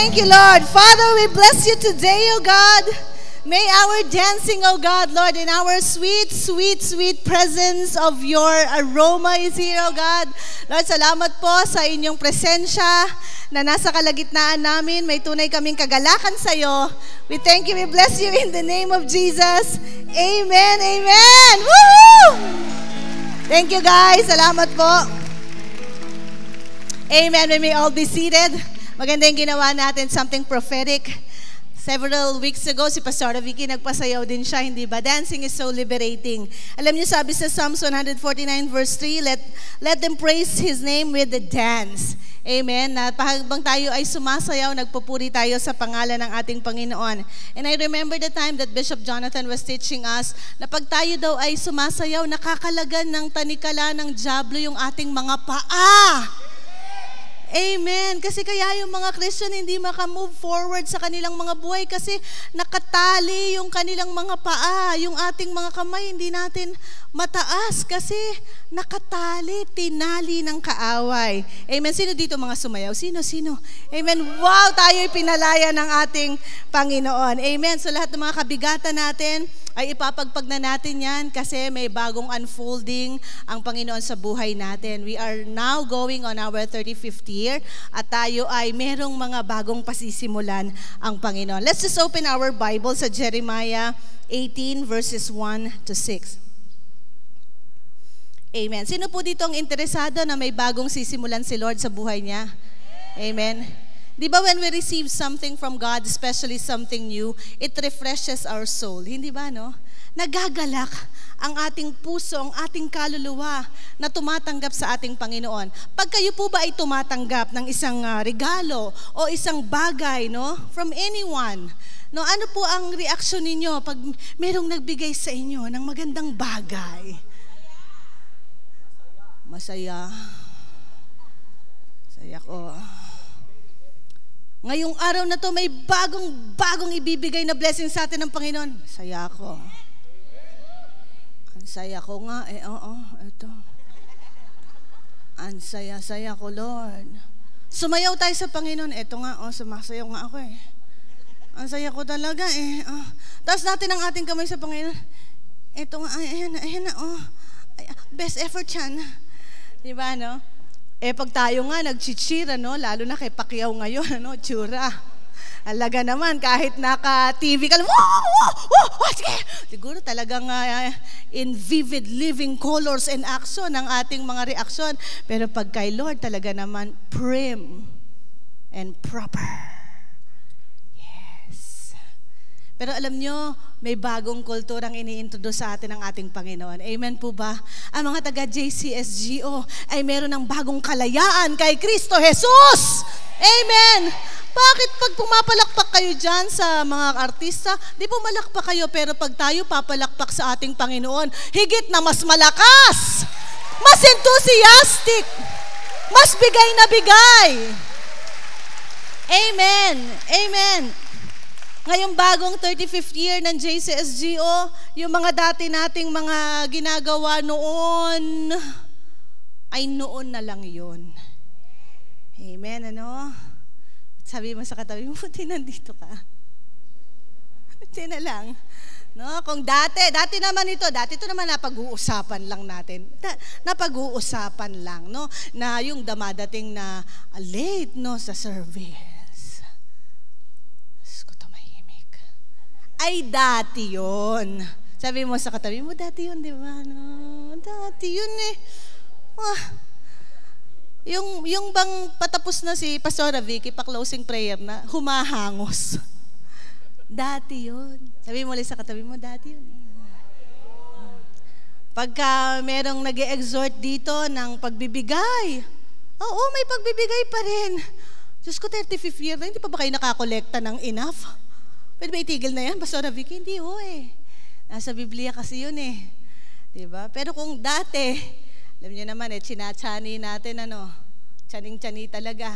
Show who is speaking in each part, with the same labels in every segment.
Speaker 1: Thank you, Lord. Father, we bless you today, O God. May our dancing, O God, Lord, in our sweet, sweet, sweet presence of your aroma is here, O God. Lord, salamat po sa inyong presensya na nasa kalagitnaan namin. May tunay kaming kagalakan sa iyo. We thank you, we bless you in the name of Jesus. Amen, amen. Woo! Thank you, guys. Salamat po. Amen. We may all be seated. Maganda yung ginawa natin, something prophetic. Several weeks ago, si Pastor Vicky, nagpasayaw din siya, hindi ba? Dancing is so liberating. Alam niyo, sabi sa Psalms 149 verse 3, let them praise His name with the dance. Amen. Na habang tayo ay sumasayaw, nagpupuri tayo sa pangalan ng ating Panginoon. And I remember the time that Bishop Jonathan was teaching us na pag tayo daw ay sumasayaw, nakakalagan ng tanikala ng dyablo yung ating mga paa. Amen. Kasi kaya yung mga Christian hindi makamove forward sa kanilang mga buhay kasi nakatali yung kanilang mga paa. Yung ating mga kamay hindi natin mataas kasi nakatali, tinali ng kaaway. Amen. Sino dito mga sumayaw? Sino? Amen. Wow, tayo'y pinalaya ng ating Panginoon. Amen. So lahat ng mga kabigatan natin ay ipapagpag na natin yan kasi may bagong unfolding ang Panginoon sa buhay natin. We are now going on our 35th year at tayo ay merong mga bagong pasisimulan ang Panginoon. Let's just open our Bible sa Jeremiah 18 verses 1 to 6. Amen. Sino po dito ang interesado na may bagong sisimulan si Lord sa buhay niya? Amen. Di ba when we receive something from God, especially something new, it refreshes our soul. Hindi ba, no? Nagagalak ang ating puso, ang ating kaluluwa na tumatanggap sa ating Panginoon. Pag kayo po ba ay tumatanggap ng isang regalo o isang bagay, no? From anyone, no? Ano po ang reaksyon ninyo pag merong nagbigay sa inyo ng magandang bagay? Masaya. Saya ko. Ngayong araw na to, may bagong ibibigay na blessing sa atin ng Panginoon. Saya ako. Ang saya ko nga. Ito. Ang saya ko, Lord. Sumayaw tayo sa Panginoon. Ito nga, sumasayaw nga ako eh. Ang saya ko talaga eh. Taas natin ang ating kamay sa Panginoon. Ito nga, ayan na. Best effort yan. Diba, no? Pag tayo nga nag-cheer, no? Lalo na kay Pacquiao ngayon, no? Tsura. Alaga naman, kahit naka-TV ka, sige! Siguro talagang in vivid living colors and action ang ating mga reaksyon. Pero pag kay Lord, talaga naman prim and proper. Yes. Pero alam nyo, may bagong kulturang ini-introduce sa atin ng ating Panginoon. Amen po ba? Ang mga taga-JCSGO ay meron ng bagong kalayaan kay Kristo Jesus. Amen! Bakit pag pumapalakpak kayo dyan sa mga artista, di po malakpak kayo, pero pag tayo papalakpak sa ating Panginoon, higit na mas malakas, mas enthusiastic, mas bigay na bigay. Amen! Amen! Ngayong bagong 35th year ng JCSGO, yung mga dati nating mga ginagawa noon, ay noon na lang yun. Amen, ano? Sabi mo sa katabi mo, buti nandito ka. Buti na lang. No? Kung dati naman ito naman napag-uusapan lang natin. Napag-uusapan lang, no? Na yung damadating na late, no, sa service. Ay, dati yun. Sabi mo sa katabi mo, dati yun, di ba? No, dati yun eh. Yung bang patapos na si Pastor Vicky, pa-closing prayer na, humahangos. Dati yun. Sabi mo ulit sa katabi mo, dati yun. Pagka merong nag-e-exhort dito ng pagbibigay, oo, may pagbibigay pa rin. Diyos ko, 35th year na, hindi pa ba kayo nakakolekta ng enough? Pwede ba itigil na yan, Pastor Vicky? Hindi eh. Nasa Biblia kasi yun eh. Diba? Pero kung dati, alam niyo naman chinachani natin, Chaning-chani talaga.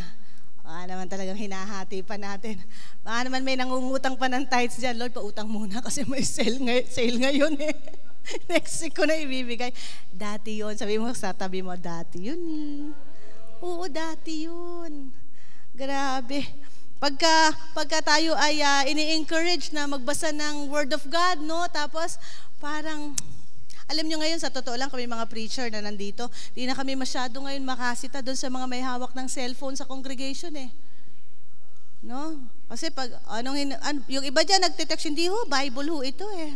Speaker 1: Baka naman talagang hinahati pa natin. Baka naman may nangungutang pa ng tithes dyan. Lord, pautang muna kasi may sale ngayon eh. Next week ko na ibibigay. Dati yun. Sabi mo sa tabi mo, dati yun eh. Oo, dati yun. Grabe. Pagka tayo ay ini-encourage na magbasa ng Word of God, no? Tapos parang, alam nyo ngayon, sa totoo lang, kami mga preacher na nandito, di na kami masyado ngayon makasita doon sa mga may hawak ng cellphone sa congregation eh. No? Kasi pag, yung iba dyan nagtitext, hindi ho, Bible ho ito eh.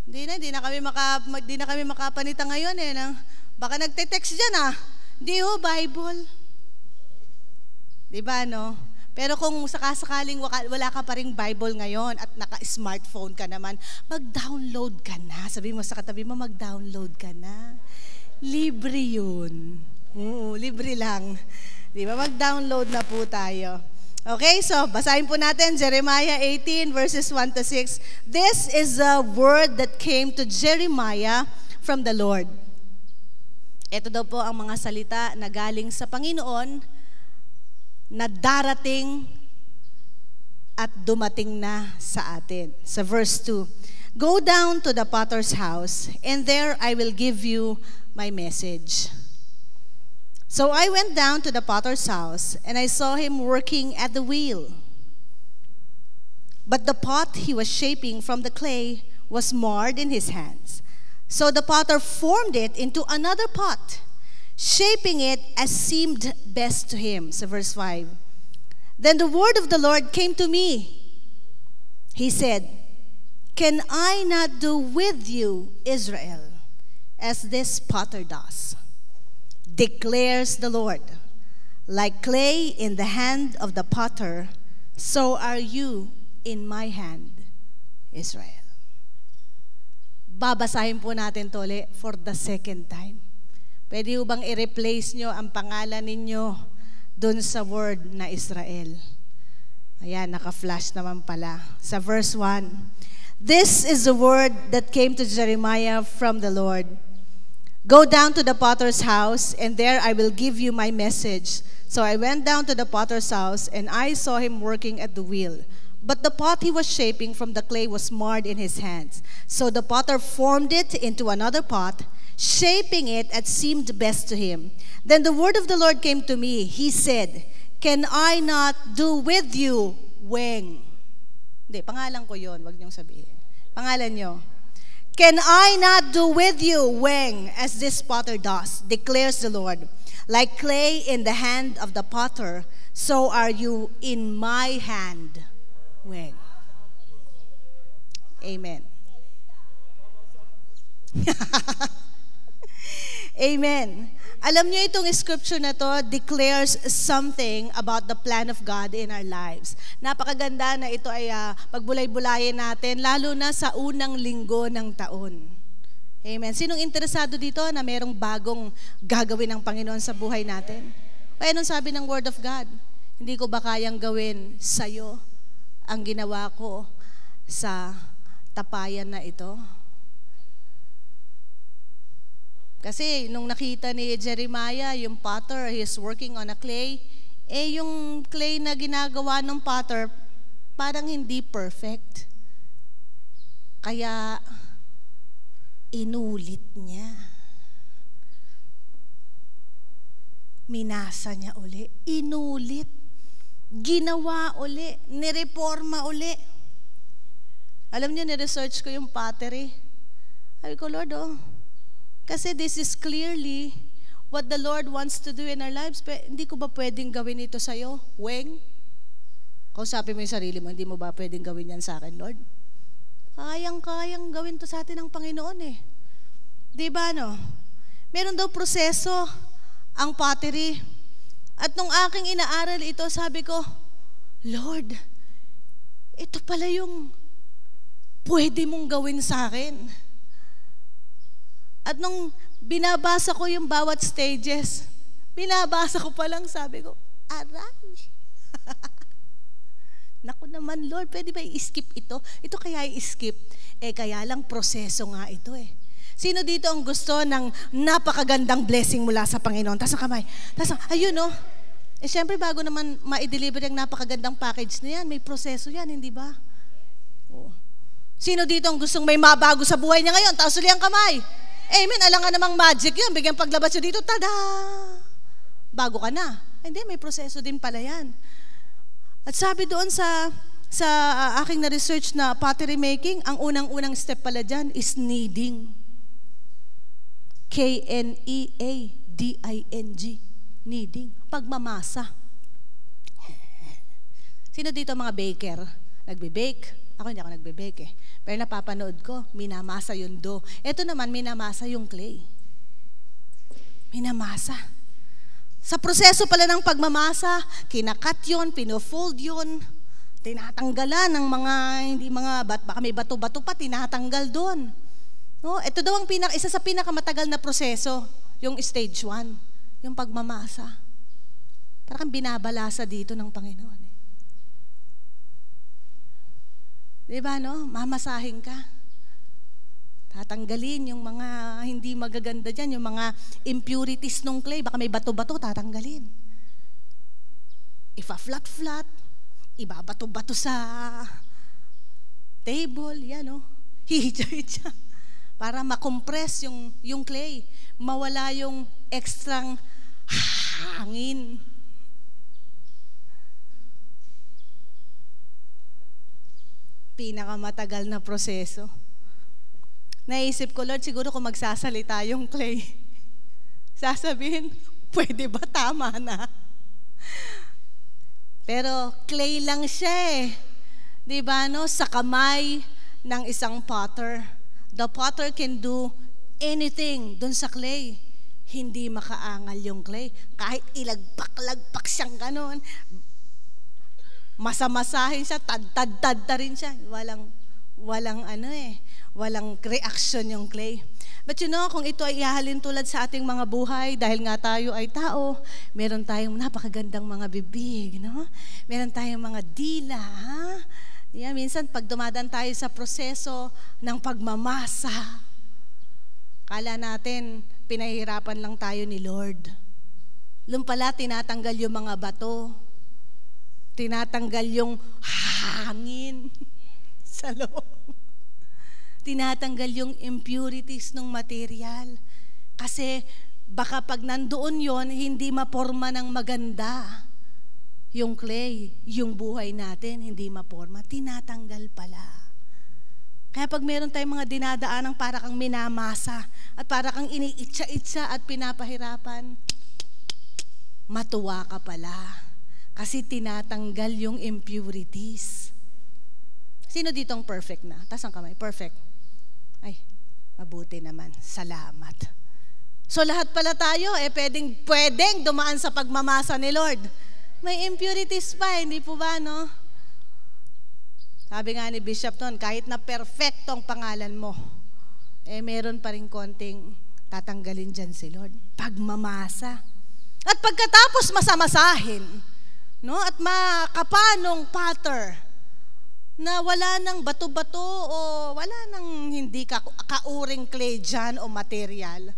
Speaker 1: Hindi na kami makapanita ngayon eh. Baka nagtitext dyan hindi ho, Bible. Diba, no? Pero kung sakasakaling wala ka pa ring Bible ngayon at naka-smartphone ka naman, mag-download ka na. Sabi mo sa katabi mo, mag-download ka na. Libre yun. Oo, libre lang. Diba? Mag-download na po tayo. Okay, so basahin po natin Jeremiah 18 verses 1 to 6. This is a word that came to Jeremiah from the Lord. Ito daw po ang mga salita na galing sa Panginoon na darating at dumating na sa atin. Sa verse 2, Go down to the potter's house, and there I will give you my message. So I went down to the potter's house, and I saw him working at the wheel. But the pot he was shaping from the clay was marred in his hands. So the potter formed it into another pot, shaping it as seemed best to him. So verse 5. Then the word of the Lord came to me. He said, Can I not do with you, Israel, as this potter does? Declares the Lord. Like clay in the hand of the potter, so are you in my hand, Israel. Babasahin po natin to ulit for the second time. Pwede bang i-replace nyo ang pangalan ninyo dun sa word na Israel? Ayan, naka-flash naman pala. Sa verse 1, This is the word that came to Jeremiah from the Lord. Go down to the potter's house, and there I will give you my message. So I went down to the potter's house, and I saw him working at the wheel. But the pot he was shaping from the clay was marred in his hands. So the potter formed it into another pot, shaping it as seemed best to him. Then the word of the Lord came to me. He said, Can I not do with you, Weng? Hindi, pangalan ko yon, wag niyong sabihin. Pangalan niyo. Can I not do with you, Weng, as this potter does, declares the Lord. Like clay in the hand of the potter, so are you in my hand, Weng. Amen. Amen. Alam niyo itong scripture na to declares something about the plan of God in our lives. Napakaganda na ito ay pagbulay-bulayin natin, lalo na sa unang linggo ng taon. Amen. Sinong interesado dito na merong bagong gagawin ng Panginoon sa buhay natin? O anong sabi ng Word of God? Hindi ko ba kayang gawin sa'yo ang ginawa ko sa tapayan na ito? Kasi nung nakita ni Jeremiah, yung potter, he is working on a clay, yung clay na ginagawa ng potter, parang hindi perfect. Kaya, inulit niya. Minasa niya uli. Inulit. Ginawa uli. Nireforma uli. Alam niyo, niresearch ko yung pottery. Sabi ko, Lord, kasi this is clearly what the Lord wants to do in our lives. Hindi ko ba pwedeng gawin ito sa'yo? Weng? Kausapin mo yung sarili mo, hindi mo ba pwedeng gawin yan sa akin, Lord? Kayang-kayang gawin to sa atin ng Panginoon eh. Diba, no? Meron daw proseso ang pottery. At nung aking inaaral ito, sabi ko, Lord, ito pala yung pwede mong gawin sa akin. At nung binabasa ko yung bawat stages, binabasa ko pa lang, sabi ko, aray. Naku naman, Lord, pwede ba i-skip ito? Ito kaya i-skip? Kaya lang proseso nga ito eh. Sino dito ang gusto ng napakagandang blessing mula sa Panginoon? Taas ang kamay. Ayun siyempre bago naman ma-deliver yung napakagandang package na yan, may proseso yan, hindi ba? Oh. Sino dito ang gustong may mabago sa buhay niya ngayon? Taas ulit ang kamay. Amen, alam nga namang magic yun. Bigyan paglabas nyo dito, tada! Bago ka na. Hindi, may proseso din pala yan. At sabi doon sa aking na-research na pottery making, ang unang-unang step pala dyan is kneading. K-N-E-A-D-I-N-G. Kneading. Pagmamasa. Sino dito mga baker? Nagbe-bake? Ako hindi ako nagbe-bake eh. Pero napapanood ko, minamasa yung dough. Ito naman, minamasa yung clay. Minamasa. Sa proseso pala ng pagmamasa, kinakat yun, pinofold yun, tinatanggalan ng baka may bato-bato pa, tinatanggal doon. No? Ito daw ang isa sa pinakamatagal na proseso, yung stage 1, yung pagmamasa. Parang binabalasa dito ng Panginoon. Diba, no? Mamasahin ka. Tatanggalin yung mga hindi magaganda dyan, yung mga impurities ng clay. Baka may bato-bato, tatanggalin. Ipa-flat-flat, ibabato-bato sa table, yan, no? Hihitya-hitya. Para makompress yung clay. Mawala yung ekstrang hangin. Pinakamatagal na proseso. Naisip ko, Lord, siguro kung magsasalita yung clay, sasabihin, pwede ba? Tama na. Pero clay lang siya eh. Diba, no? Sa kamay ng isang potter. The potter can do anything dun sa clay. Hindi makaangal yung clay. Kahit ilagpak-lagpak siyang ganon, masamasahin siya, tad-tad rin siya. Walang reaction yung clay. But you know, kung ito ay ihahalin tulad sa ating mga buhay, dahil nga tayo ay tao, meron tayong napakagandang mga bibig, no? Meron tayong mga dila, ha? Yeah, minsan pag dumadaan tayo sa proseso ng pagmamasa, kala natin, pinahihirapan lang tayo ni Lord. Lum pala, tinatanggal yung mga bato, tinatanggal yung hangin sa loob. Tinatanggal yung impurities ng material. Kasi baka pag nandoon yon, hindi maporma ng maganda. Yung clay, yung buhay natin, hindi maporma. Tinatanggal pala. Kaya pag meron tayong mga dinadaanang para kang minamasa at para kang iniitsa-itsa at pinapahirapan, matuwa ka pala. Kasi tinatanggal yung impurities. Sino ditong perfect na? Taas ang kamay, perfect. Ay, mabuti naman. Salamat. So lahat pala tayo, pwedeng dumaan sa pagmamasa ni Lord. May impurities pa, hindi po ba, no? Sabi nga ni Bishop noon, kahit na perfecto ang pangalan mo, meron pa rin konting tatanggalin dyan si Lord. Pagmamasa. At pagkatapos masamasahin, no? At makapanong pattern na wala nang bato-bato o wala nang hindi kauring clay dyan o material,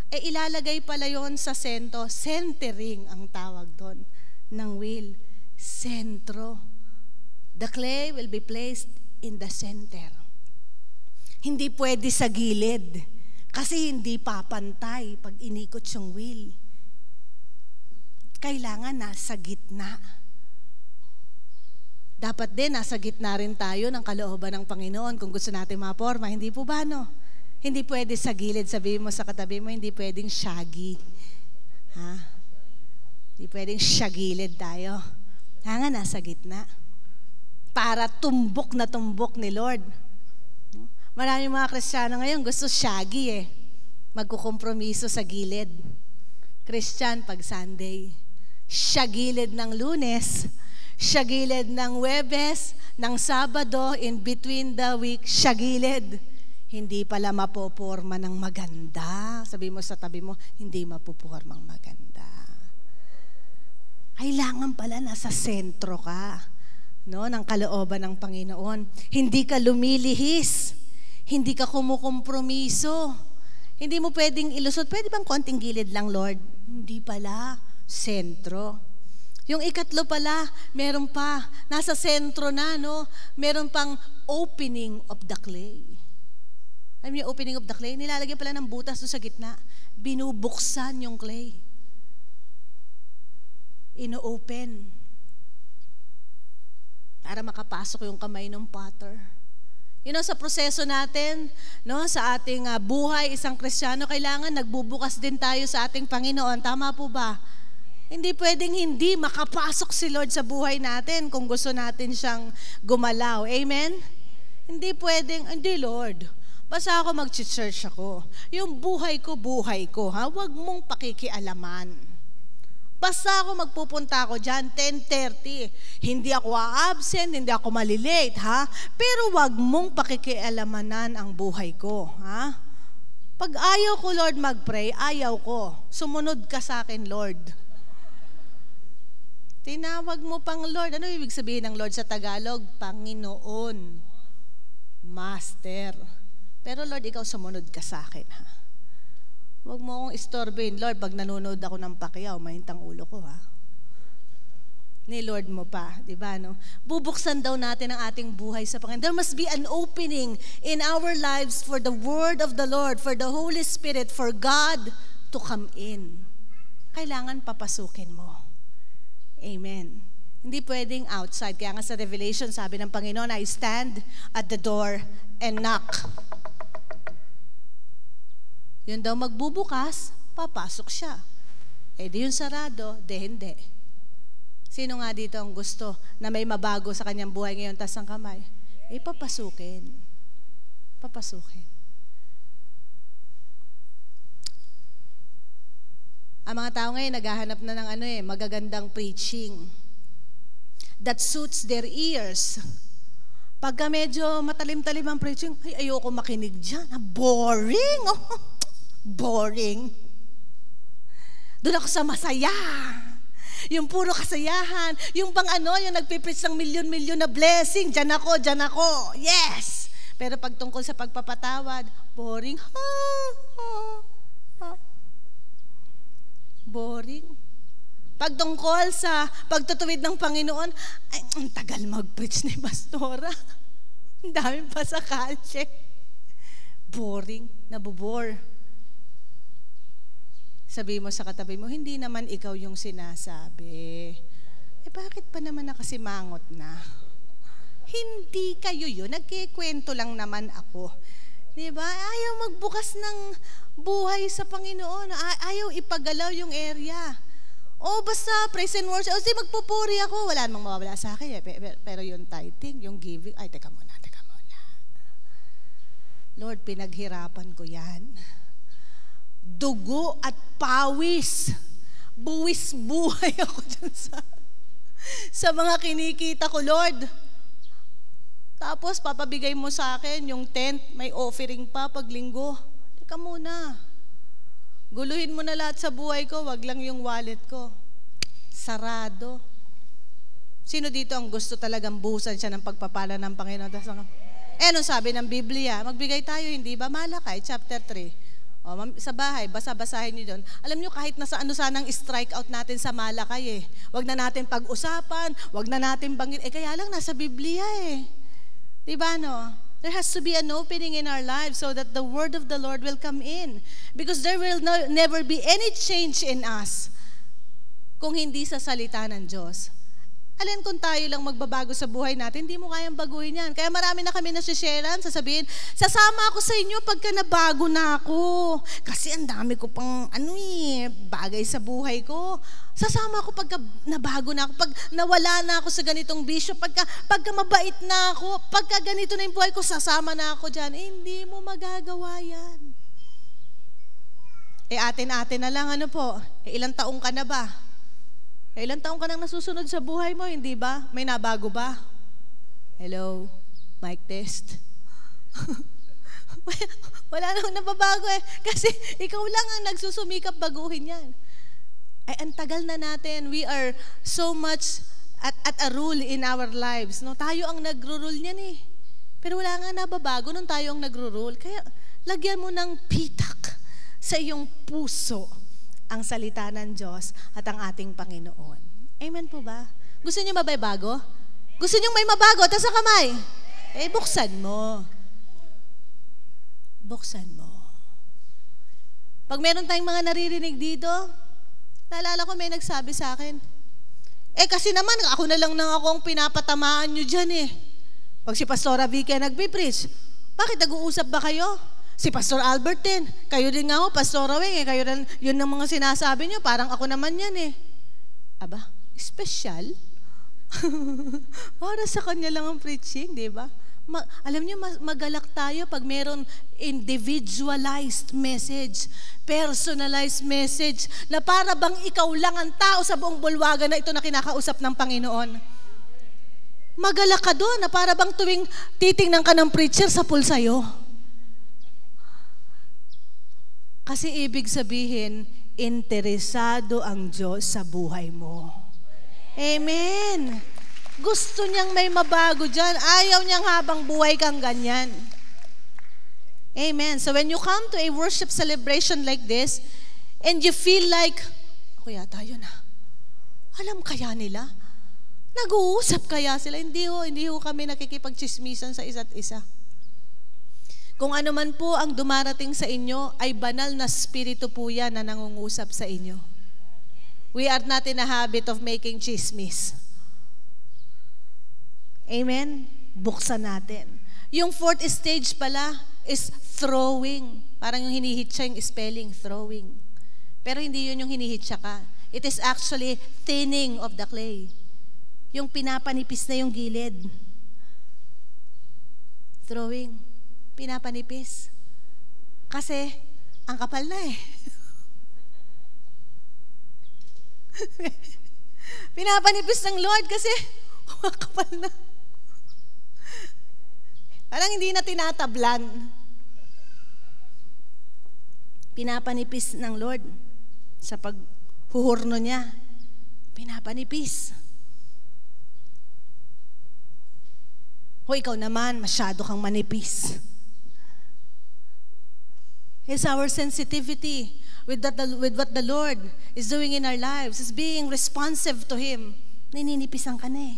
Speaker 1: ilalagay pala yon sa sentro. Centering ang tawag doon ng wheel. Sentro. The clay will be placed in the center. Hindi pwede sa gilid kasi hindi papantay pag inikot yung wheel. Kailangan nasa gitna. Dapat din, nasa gitna rin tayo ng kalooban ng Panginoon kung gusto natin maporma. Hindi po ba, no? Hindi pwede sa gilid. Sabihin mo sa katabi mo, hindi pwedeng shaggy. Ha? Hindi pwedeng shagilid tayo. Nga, nasa gitna. Para tumbok na tumbok ni Lord. Maraming mga Kristiyano ngayon gusto shaggy eh. Magkukompromiso sa gilid. Christian pag Sunday. Shagilid ng Lunes. Shagilid ng Huwebes, ng Sabado, in between the week, shagilid. Hindi pala mapoporma ng maganda. Sabi mo sa tabi mo, hindi mapopormang maganda. Kailangan pala nasa sentro ka, no, ng kalooban ng Panginoon. Hindi ka lumilihis. Hindi ka kumukompromiso. Hindi mo pwedeng ilusot. Pwede bang konting gilid lang, Lord? Hindi pala. Sentro. Yung ikatlo pala, meron pa, nasa sentro na, no? Meron pang opening of the clay. Alam niyo yung opening of the clay? Nilalagyan pala ng butas doon sa gitna. Binubuksan yung clay. ino-open para makapasok yung kamay ng potter. Sa proseso natin, sa ating buhay, isang Kristiyano, kailangan nagbubukas din tayo sa ating Panginoon. Tama po ba? Hindi pwedeng hindi makapasok si Lord sa buhay natin kung gusto natin siyang gumalaw. Amen? Hindi pwedeng, hindi Lord, basta ako mag-church ako. Yung buhay ko, ha? Huwag mong pakikialaman. Basta ako magpupunta ako dyan, 10:30. Hindi ako a-absent, hindi ako malilate, ha? Pero wag mong pakikialamanan ang buhay ko, ha? Pag ayaw ko, Lord, mag-pray, ayaw ko. Sumunod ka sa akin, Lord. Tinawag mo pang Lord. Ano ibig sabihin ng Lord sa Tagalog? Panginoon. Master. Pero Lord, ikaw sumunod ka sa akin, ha? Huwag mo akong istorbohin, Lord, pag nanonood ako ng Pacquiao, mahintang ulo ko, ha? Ni Lord mo pa, di ba, no? Bubuksan daw natin ang ating buhay sa Panginoon. There must be an opening in our lives for the Word of the Lord, for the Holy Spirit, for God to come in. Kailangan papasukin mo. Amen. Hindi pwedeng outside. Kaya nga sa Revelation, sabi ng Panginoon, I stand at the door and knock. Yun daw magbubukas, papasok siya. Di yun sarado, hindi. Sino nga dito ang gusto na may mabago sa kanyang buhay ngayon, tas ang kamay? Papasukin. Papasukin. Ang mga tao ngayon, naghahanap na ng magagandang preaching that suits their ears. Pagka medyo matalim-talim ang preaching, ayoko makinig dyan. Boring! Boring. Doon ako sa masaya. Yung puro kasayahan. Yung yung nagpipreach ng milyon-milyon na blessing. Diyan ako. Yes! Pero pag tungkol sa pagpapatawad, boring. Boring. Pag tungkol sa pagtutuwid ng Panginoon, ay, ang tagal mag-preach ni Pastora. Ang daming pa sa kalye. Boring. Nabobore. Sabi mo sa katabi mo, hindi naman ikaw yung sinasabi. Bakit pa naman nakasimangot na? Hindi kayo yun. Nagkikwento lang naman ako. Diba? Ayaw magbukas ng buhay sa Panginoon. Ayaw ipagalaw yung area. Basta praise and worship. Magpupuri ako. Wala namang mawawala sa akin. Pero yung tithing, yung giving, teka muna. Lord, pinaghirapan ko yan. Dugo at pawis. Buwis buhay ako dyan sa mga kinikita ko, Lord. Tapos, papabigay mo sa akin yung tent, may offering pa pag linggo. Teka muna. Guluhin mo na lahat sa buhay ko, wag lang yung wallet ko. Sarado. Sino dito ang gusto talagang buhusan siya ng pagpapala ng Panginoon? Anong sabi ng Biblia? Magbigay tayo, hindi ba? Malakay, chapter 3. Sa bahay, basa-basahin niyo doon. Alam niyo, kahit nasa sanang strike out natin sa Malakay Wag na natin pag-usapan, wag na natin banggit. Kaya lang, nasa Biblia Diba, no? There has to be an opening in our lives so that the word of the Lord will come in. Because there will never be any change in us kung hindi sa salita ng Diyos. Alin kung tayo lang magbabago sa buhay natin, hindi mo kayang baguhin yan. Kaya marami na kami nasisharean, sasabihin, sasama ako sa inyo pagka nabago na ako. Kasi ang dami ko pang bagay sa buhay ko. Sasama ako pagka nabago na ako, pag nawala na ako sa ganitong bisyo, pagka mabait na ako, pagka ganito na yung buhay ko, sasama na ako dyan. Hindi mo magagawa yan. Atin-atin na lang, ilang taong ka na ba? Ilang taong ka nang nasusunod sa buhay mo, hindi ba? May nabago ba? Hello? Mic test? Wala nang nababago Kasi ikaw lang ang nagsusumikap baguhin yan. Ang tagal na natin. We are so much at a rule in our lives. No? Tayo ang nagro-rule niyan Pero wala nga nababago nung tayo ang nagro-rule. Kaya lagyan mo ng pitak sa iyong puso ang salita ng Diyos at ang ating Panginoon. Amen po ba? Gusto niyo may bago? Gusto niyo may mabago? Taas sa kamay. Buksan mo. Buksan mo. Pag meron tayong mga naririnig dito, naalala ko may nagsabi sa akin, Kasi naman, ako na lang akong pinapatamaan nyo dyan eh. Pag si Pastora Vicky nagpipreach, bakit nag-uusap ba kayo? Si Pastor Albert din, kayo din nga ho, Pastora Weng, kayo rin, yun ang mga sinasabi nyo, parang ako naman yan eh. Aba, special? Para sa kanya lang ang preaching, di ba? Alam niyo, magalak tayo pag meron individualized message, personalized message, na para bang ikaw lang ang tao sa buong bulwagan na ito na kinakausap ng Panginoon. Magalak ka doon na para bang tuwing titingnan ka ng preacher sa pool sa'yo. Kasi ibig sabihin, interesado ang Diyos sa buhay mo. Amen. Gusto niyang may mabago dyan. Ayaw niyang habang buhay kang ganyan. Amen. So when you come to a worship celebration like this, and you feel like, ako yata yun ha. Alam kaya nila? Nag-uusap kaya sila? Hindi ho kami nakikipagchismisan sa isa't isa. Kung ano man po ang dumarating sa inyo, ay banal na spirito po yan na nangungusap sa inyo. We are not in a habit of making chismis. Amen? Buksan natin. Yung fourth stage pala is throwing. Parang yung hinihitsa yung spelling, throwing. Pero hindi yun yung hinihitsa ka. It is actually thinning of the clay. Yung pinapanipis na yung gilid. Throwing. Pinapanipis. Kasi, ang kapal na eh. Pinapanipis ng Lord kasi, ang kapal na. Parang hindi na tinatablan. Pinapanipis ng Lord sa paghuhurno niya. Pinapanipis. O ikaw naman, masyado kang manipis. It's our sensitivity with what the Lord is doing in our lives. It's being responsive to Him. Nininipisan ka na eh.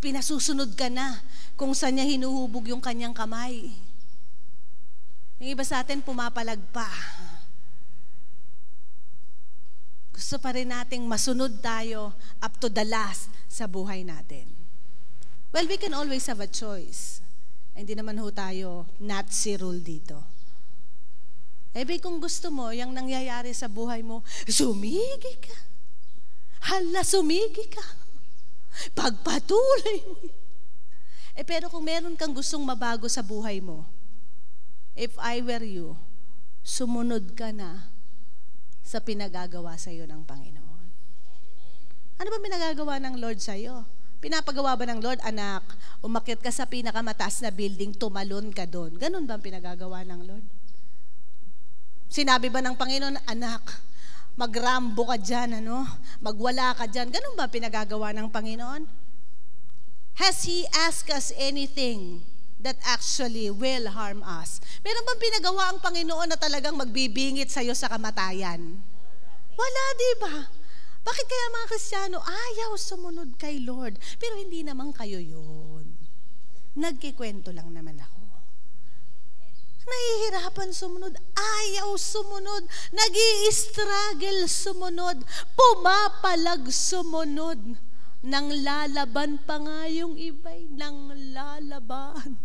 Speaker 1: Pinasusunod ka na kung saan niya hinuhubog yung kanyang kamay. Yung iba sa atin pumapalag pa. Gusto pa rin nating masunod tayo up to the last sa buhay natin. Well, we can always have a choice. Hindi naman ho tayo Nazi rule dito. Kung gusto mo, yung nangyayari sa buhay mo, sumigi ka. Hala, sumigi ka. Pagpatuloy mo. Pero kung meron kang gustong mabago sa buhay mo, if I were you, sumunod ka na sa pinagagawa sa iyo ng Panginoon. Ano ba pinagagawa ng Lord sa iyo? Pinapagawa ba ng Lord, anak, umakyat ka sa pinakamataas na building, tumalon ka doon? Ganun ba ang pinagagawa ng Lord? Sinabi ba ng Panginoon, anak, magrambo ka dyan, magwala ka dyan? Ganun ba pinagagawa ng Panginoon? Has He asked us anything that actually will harm us? Meron bang pinagawa ang Panginoon na talagang magbibingit sa'yo sa kamatayan? Wala, di ba? Bakit kaya mga Kristiyano, ayaw sumunod kay Lord? Pero hindi naman kayo yun. Nagkikwento lang naman ako. Nahihirapan sumunod, ayaw sumunod, nag-i-struggle sumunod, pumapalag sumunod. Nang lalaban pa nga yung iba'y nang lalaban.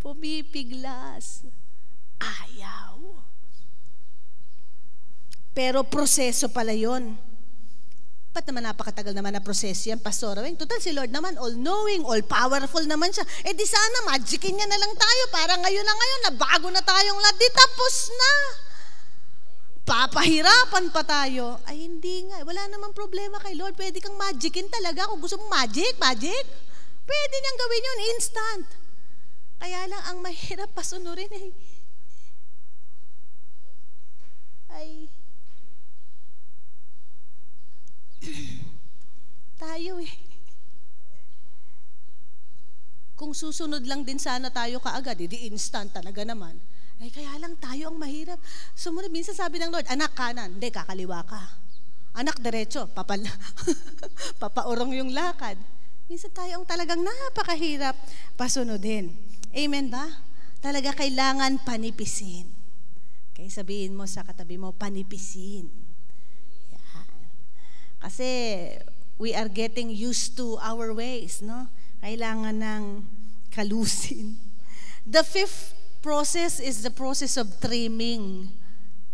Speaker 1: Pumipiglas. Ayaw. Pero proseso pala yun. Ba't naman napakatagal naman na proseso yan, Pastora Weng? Total, si Lord naman, all-knowing, all-powerful naman siya. Di sana, magicin niya na lang tayo para ngayon na bago na tayong lahat. Di tapos na. Papahirapan pa tayo. Ay, hindi nga. Wala namang problema kay Lord. Pwede kang magicin talaga. Kung gusto mong magic. Pwede niyang gawin yun, instant. Kaya lang, ang mahirap pasunurin eh. Ay. Tayo eh. Kung susunod lang din sana tayo kaagad, di instant talaga naman. Ay, kaya lang tayo ang mahirap. Sumunod, minsan sabi ng Lord, anak kanan, hindi, kakaliwa ka. Anak diretso, papaurong yung lakad. Minsan tayo ang talagang napakahirap pasunodin. Amen ba? Talaga kailangan panipisin. Kaya sabihin mo sa katabi mo, panipisin. Yan. Kasi we are getting used to our ways, no? Kailangan ng kalusin. The fifth process is the process of trimming.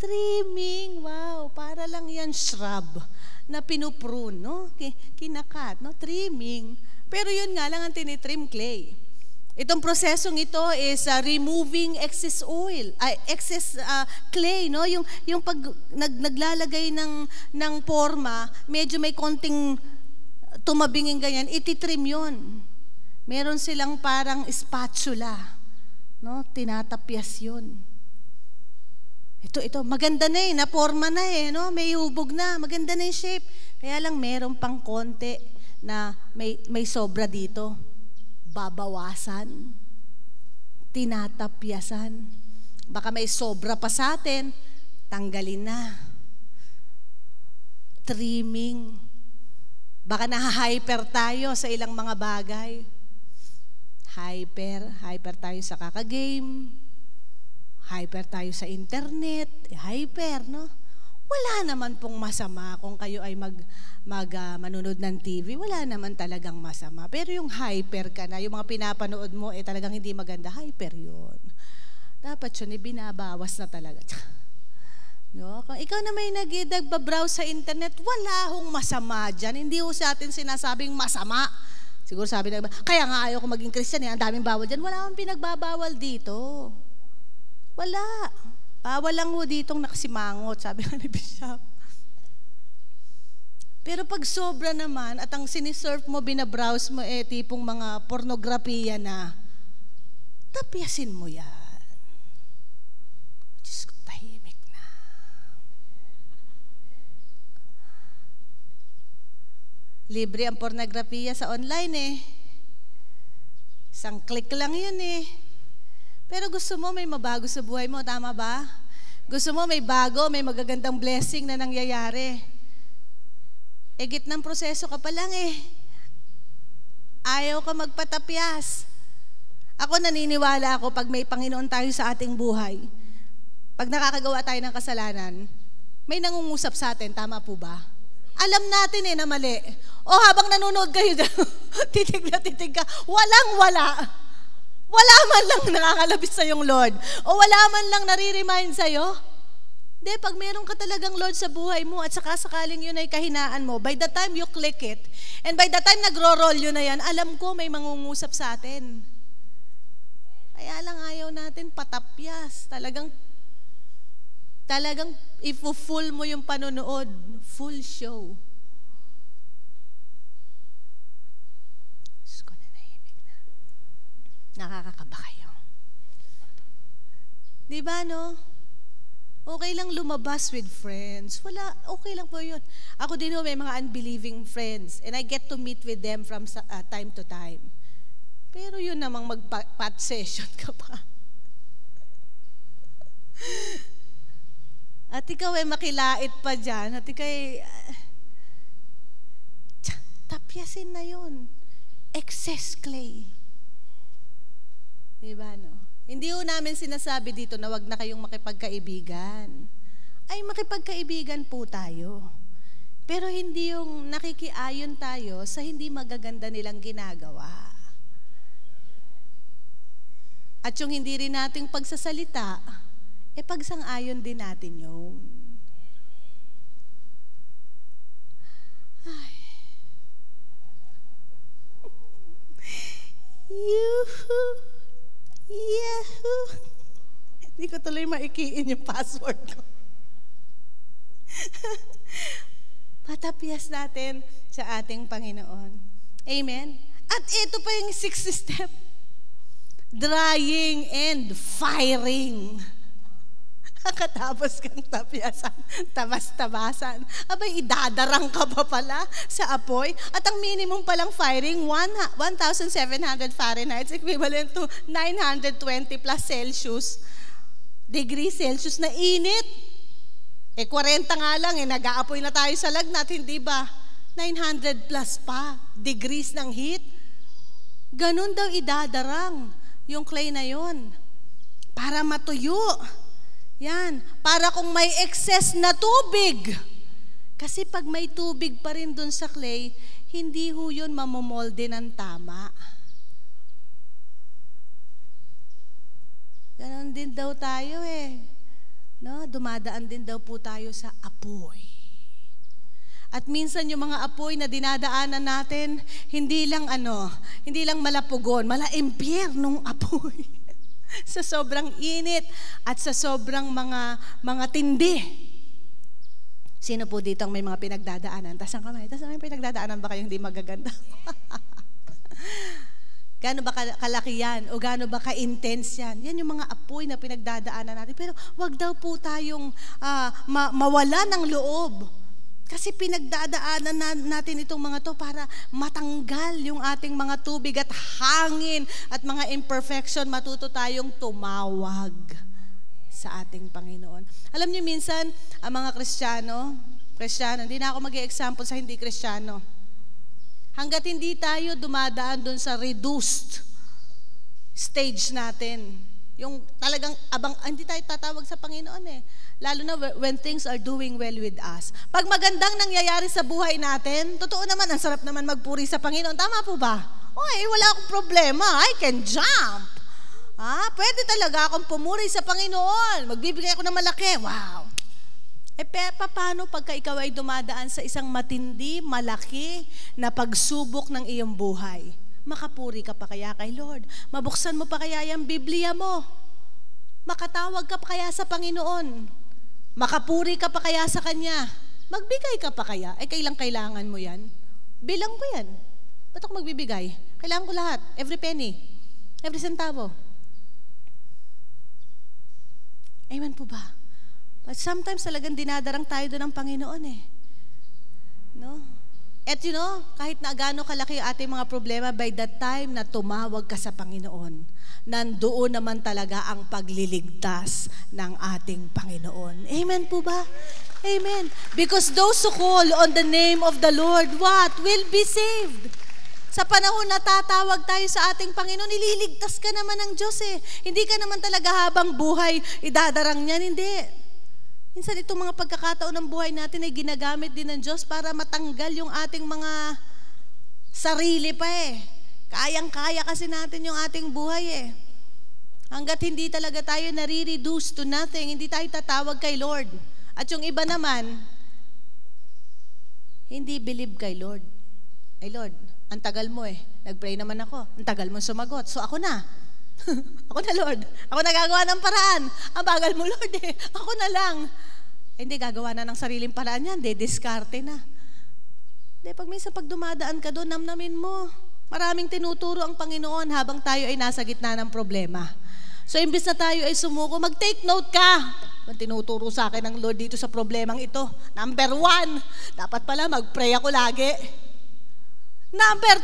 Speaker 1: Trimming, wow, para lang yan shrub na pinuprune, no? Kinakat, no? Trimming. Pero yun nga lang ang tinitrim clay. Itong prosesong ito is removing excess oil, excess clay, no? Yung pag naglalagay ng forma, medyo may konting tumabingin ganyan, ititrim yun. Meron silang parang spatula, no? Tinatapyas yun. Ito, maganda na na forma na no? May hubog na, maganda na yung shape. Kaya lang meron pang konti na may sobra dito. Babawasan. Tinatapyasan. Baka may sobra pa sa atin, tanggalin na. Trimming. Baka naha-hyper tayo sa ilang mga bagay. Hyper tayo sa kakagame. Hyper tayo sa internet. Hyper, no? Wala naman pong masama kung kayo ay manunod ng TV. Wala naman talagang masama. Pero yung hyper ka na, yung mga pinapanood mo, talagang hindi maganda. Hyper yun. Dapat yun, binabawas na talaga. No? Kung ikaw na may nagbabrowse sa internet, wala hong masama dyan. Hindi ho sa atin sinasabing masama. Siguro sabi na, kaya nga ayaw ko maging Christian, ang daming bawal dyan. Wala akong pinagbabawal dito. Wala. Bawal lang ho ditong nakasimangot, sabi nga ni Bishop. Pero pag sobra naman, at ang sinisurf mo, binabrowse mo, tipong mga pornografiya na, tapyasin mo yan. Diyos ko, tahimik na. Libre ang pornografiya sa online Isang click lang yun Pero gusto mo may mabago sa buhay mo, tama ba? Gusto mo may bago, may magagandang blessing na nangyayari. Gitnang proseso ka pa lang Ayaw ka magpatapyas. Ako naniniwala ako pag may Panginoon tayo sa ating buhay, pag nakakagawa tayo ng kasalanan, may nangungusap sa atin, tama po ba? Alam natin na mali. O habang nanonood kayo, titig na titig ka, walang-wala. Wala man lang nakakalabis sa yung Lord. O wala man lang nare-remind sa'yo. Hindi, pag meron ka talagang Lord sa buhay mo at saka sakaling yun ay kahinaan mo, by the time you click it, and by the time nagro-roll yun na yan, alam ko may mangungusap sa atin. Kaya lang ayaw natin patapyas. Talagang ifu-full mo yung panonood. Full show. Nakakakaba kayo. Diba, no? Okay lang lumabas with friends. Wala, okay lang po yun. Ako din may mga unbelieving friends and I get to meet with them from time to time. Pero yun namang mag-pat session ka pa. At ikaw makilait pa dyan. At ikaw tapyasin na yun. Excess clay. Diba, no? Hindi ho namin sinasabi dito na wag na kayong makipagkaibigan. Ay, makipagkaibigan po tayo. Pero hindi yung nakikiayon tayo sa hindi magaganda nilang ginagawa. At yung hindi rin nating pagsasalita, pagsang-ayon din natin yun. Ay. Yuhu! Yahoo! Hindi ko tuloy maikiin yung password ko. Patapyas natin sa ating Panginoon. Amen? At ito pa yung 6th step. Drying and firing. Katapos kang tapyasan, tabas-tabasan. Abay, idadarang ka pa pala sa apoy. At ang minimum palang firing, 1,700 Fahrenheit, equivalent to 920 plus Celsius, degrees Celsius na init. 40 nga lang, nag-aapoy na tayo sa lagnat, hindi ba? 900 plus pa, degrees ng heat. Ganun daw idadarang yung clay na yon para matuyo. Yan, para kung may excess na tubig, Kasi pag may tubig pa rin dun sa clay, hindi ho yun mamomolde ng tama. Ganon din daw tayo eh. No? Dumadaan din daw po tayo sa apoy. At minsan yung mga apoy na dinadaanan natin, hindi lang malapugon, malaimpyernong apoy. Sa sobrang init at sa sobrang mga tindi. Sino po dito ang may mga pinagdadaanan? Taas ang kamay. Taas ang may pinagdadaanan ba kayo hindi magaganda? Gaano ba kalaki yan? O gaano ba ka-intense yan? Yan yung mga apoy na pinagdadaanan natin. Pero wag daw po tayong mawala ng loob. Kasi pinagdadaanan natin itong mga to para matanggal yung ating mga tubig at hangin at mga imperfection. Matuto tayong tumawag sa ating Panginoon. Alam niyo minsan, ang mga Kristiyano, hindi na ako mag-i-example sa hindi Kristiyano. Hanggat hindi tayo dumadaan dun sa reduced stage natin, yung talagang hindi tayo tatawag sa Panginoon eh. Lalo na when things are doing well with us. Pag magandang nangyayari sa buhay natin, totoo naman, ang sarap naman magpuri sa Panginoon. Tama po ba? Oy, wala akong problema. I can jump. Pwede talaga akong pumuri sa Panginoon. Magbibigay ako ng malaki. Wow. Paano pagka ikaw ay dumadaan sa isang matindi, malaki na pagsubok ng iyong buhay? Makapuri ka pa kaya kay Lord? Mabuksan mo pa kaya yung Biblia mo? Makatawag ka pa kaya sa Panginoon? Makapuri ka pa kaya sa Kanya? Magbigay ka pa kaya? Kailangan mo yan? Bilang ko yan. Ba't ako magbibigay? Kailangan ko lahat. Every penny. Every centavo. Amen po ba? But sometimes talagang dinadarang tayo doon ng Panginoon eh. No? At kahit na gaano kalaki yung ating mga problema, by the time na tumawag ka sa Panginoon, nandoon naman talaga ang pagliligtas ng ating Panginoon. Amen po ba? Amen. Because those who call on the name of the Lord, what? Will be saved. Sa panahon na tatawag tayo sa ating Panginoon, ililigtas ka naman ng Diyos eh. Hindi ka naman talaga habang buhay, idadarang niyan. Hindi. Minsan itong mga pagkakataon ng buhay natin ay ginagamit din ng Diyos para matanggal yung ating mga sarili pa eh. Kayang-kaya kasi natin yung ating buhay eh. Hanggat hindi talaga tayo nare-reduce to nothing, hindi tayo tatawag kay Lord. At yung iba naman, hindi believe kay Lord. Ay Lord, ang tagal mo eh. Nag-pray naman ako. Ang tagal mo sumagot. So ako na. Ako na Lord. Ako na gagawa ng paraan. Ang bagal mo Lord eh. Ako na lang. Hindi gagawa na ng sariling paraan yan. Diskarte na. Pag minsan pag dumadaan ka doon, namnamin mo. Maraming tinuturo ang Panginoon habang tayo ay nasa gitna ng problema. So imbis na tayo ay sumuko, mag-take note ka. Ang tinuturo sa akin ng Lord dito sa problemang ito. Number 1, dapat pala mag-pray ako lagi. Number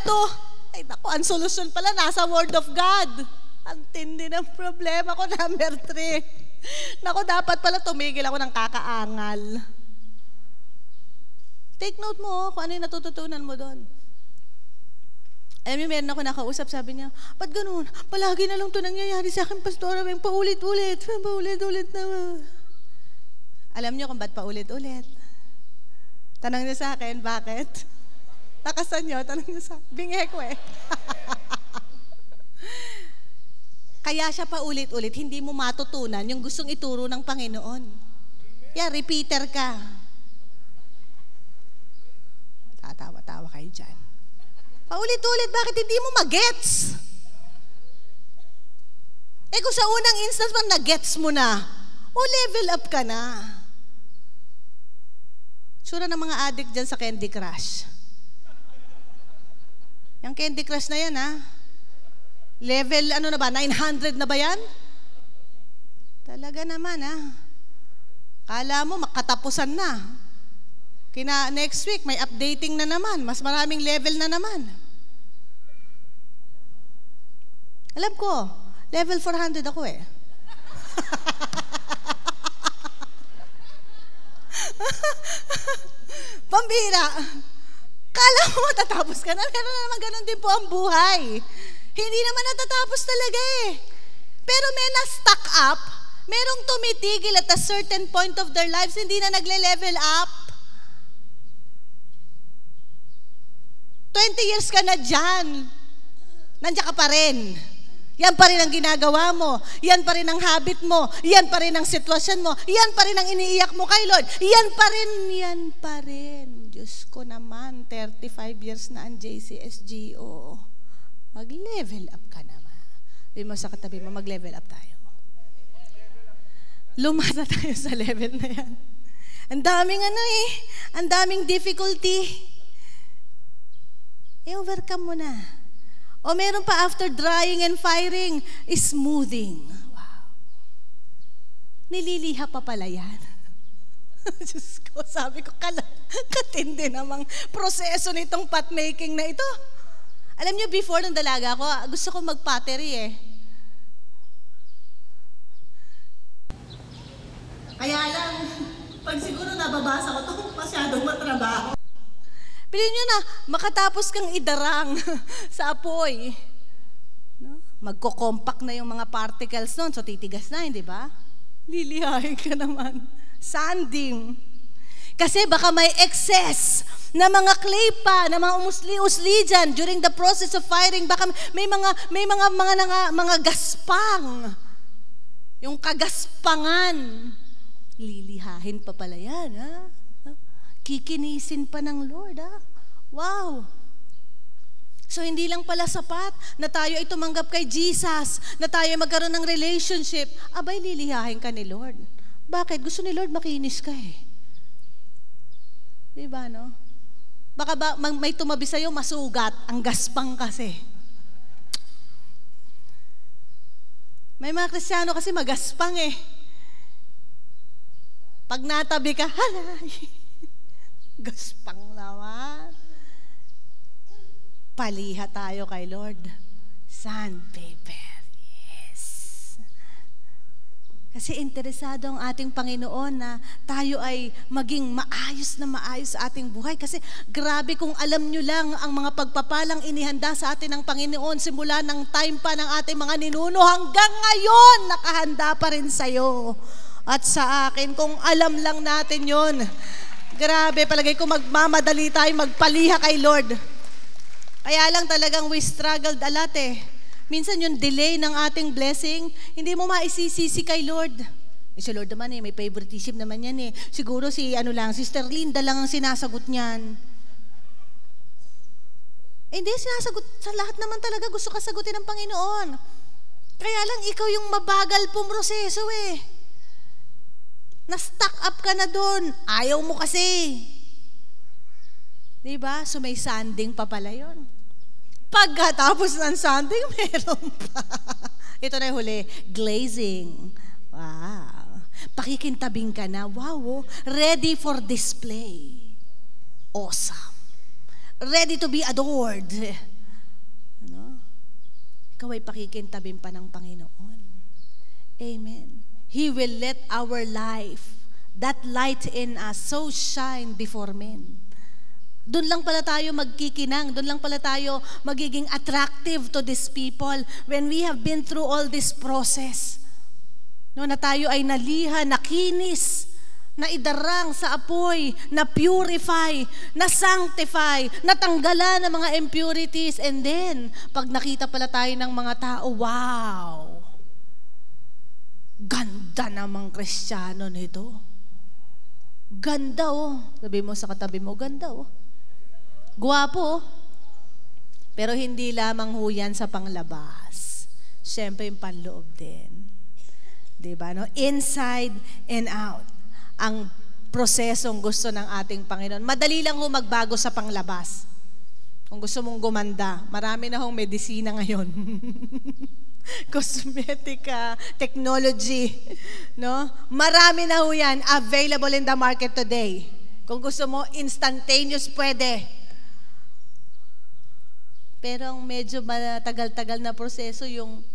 Speaker 1: 2, ay naku, ang solusyon pala nasa Word of God. Ang tindi ng problema ko. Number 3, naku, dapat pala tumigil ako ng kakaangal. Take note mo kung ano yung natututunan mo doon. Alam niyo, meron ako nakausap, sabi niya, ba't ganun? Palagi na lang ito nangyayari sa akin, Pastora, paulit-ulit na. Alam niyo kung ba't paulit-ulit? Tanong niyo sa akin, bakit? Takasan niyo, tanong niyo sa akin. Bingi ko eh. Kaya siya paulit-ulit, hindi mo matutunan yung gustong ituro ng Panginoon. Repeater ka. Tatawa-tawa kayo dyan. Paulit-ulit, bakit hindi mo magets? Kung sa unang instance man nagets mo na, level up ka na. Sura ng mga addict dyan sa Candy Crush. Yung Candy Crush na yan, level, na ba, 900 na ba yan? Talaga naman, Kala mo, makatapusan na. Next week, may updating na naman. Mas maraming level na naman. Alam ko, level 400 ako eh. Pambira. Kala mo matatapos ka na. Pero naman ganun din po ang buhay. Hindi naman natatapos talaga eh. Pero may na-stuck up. Merong tumitigil at a certain point of their lives, hindi na nagle-level up. 20 years ka na dyan. Nandiyan ka pa rin. Yan pa rin ang ginagawa mo. Yan pa rin ang habit mo. Yan pa rin ang sitwasyon mo. Yan pa rin ang iniiyak mo kay Lord. Yan pa rin, yan pa rin. Diyos ko naman, 35 years na ang JCSGO. Mag-level up ka naman. Sabi mo sa katabi mo, mag-level up tayo. Lumata tayo sa level na yan. Ang daming ang daming difficulty. I-overcome mo na. O meron pa after drying and firing, smoothing. Wow. Nililiha pa pala yan. Diyos ko, sabi ko, katindi namang proseso nitong pot making na ito. Alam niyo, before nung dalaga ako, gusto ko mag-pottery eh. Kaya lang, pag siguro nababasa ko, ito masyadong matrabaho. Piliin nyo na, makatapos kang idarang sa apoy. No? Magko-compact na yung mga particles nun, so titigas na, hindi ba? Lilihain ka naman. Sanding. Kasi baka may excess na mga clay pa, na mga umusli-usli dyan during the process of firing. Baka may mga gaspang. Yung kagaspangan. Lilihahin pa pala yan, ha? Kikinisin pa ng Lord, ha? Wow! So, hindi lang pala sapat na tayo ay tumanggap kay Jesus, na tayo magkaroon ng relationship. Abay, lilihahin ka ni Lord. Bakit? Gusto ni Lord makinis ka eh. Diba, no? Baka may tumabi sa'yo, masugat. Ang gaspang kasi. May mga Kristiyano kasi magaspang eh. Pag natabi ka, halay! Gaspang naman. Paliha tayo kay Lord. Sandpaper. Yes. Kasi interesado ang ating Panginoon na tayo ay maging maayos na maayos sa ating buhay. Kasi grabe kung alam nyo lang ang mga pagpapalang inihanda sa atin ng Panginoon simula ng time pa ng ating mga ninuno hanggang ngayon nakahanda pa rin sa'yo at sa akin. Kung alam lang natin yon. Grabe, palagay ko magmamadali tayo magpaliha kay Lord. Kaya lang talagang we struggled a lot eh. Minsan yung delay ng ating blessing, hindi mo maisisisi kay Lord. Si Lord naman eh, may favoritism naman yan eh. Siguro si Sister Linda lang ang sinasagot niyan. Hindi, sinasagot sa lahat naman talaga gusto ka sagutin ng Panginoon. Kaya lang ikaw yung mabagal pumoseso eh. Na-stuck up ka na doon. Ayaw mo kasi. Diba? So may sanding pa pala yun. Pagkatapos ng sanding, meron pa. Ito na yung huli. Glazing. Wow. Pakikintabing ka na. Wow. Ready for display. Awesome. Ready to be adored. Ano? Ikaw ay pakikintabing pa ng Panginoon. Amen. He will let our life, that light in us, so shine before men. Doon lang pala tayo magkikinang, doon lang pala tayo magiging attractive to these people when we have been through all this process. No, na tayo ay naliha, nakinis, na idarang sa apoy, na purify, na sanctify, natanggalan ng mga impurities, and then, pag nakita pala tayo ng mga tao, wow! Ganda namang Kristiyano nito. Ganda oh. Sabi mo sa katabi mo, ganda oh. Guwapo oh. Pero hindi lamang ho yan sa panglabas. Siyempre yung panloob din. Diba no? Inside and out. Ang prosesong gusto ng ating Panginoon. Madali lang ho magbago sa panglabas. Kung gusto mong gumanda, marami na hong medisina ngayon. Cosmetica, technology, no? Marami na ho yan available in the market today. Kung gusto mo, instantaneous pwede. Pero ang medyo matagal-tagal na proseso yung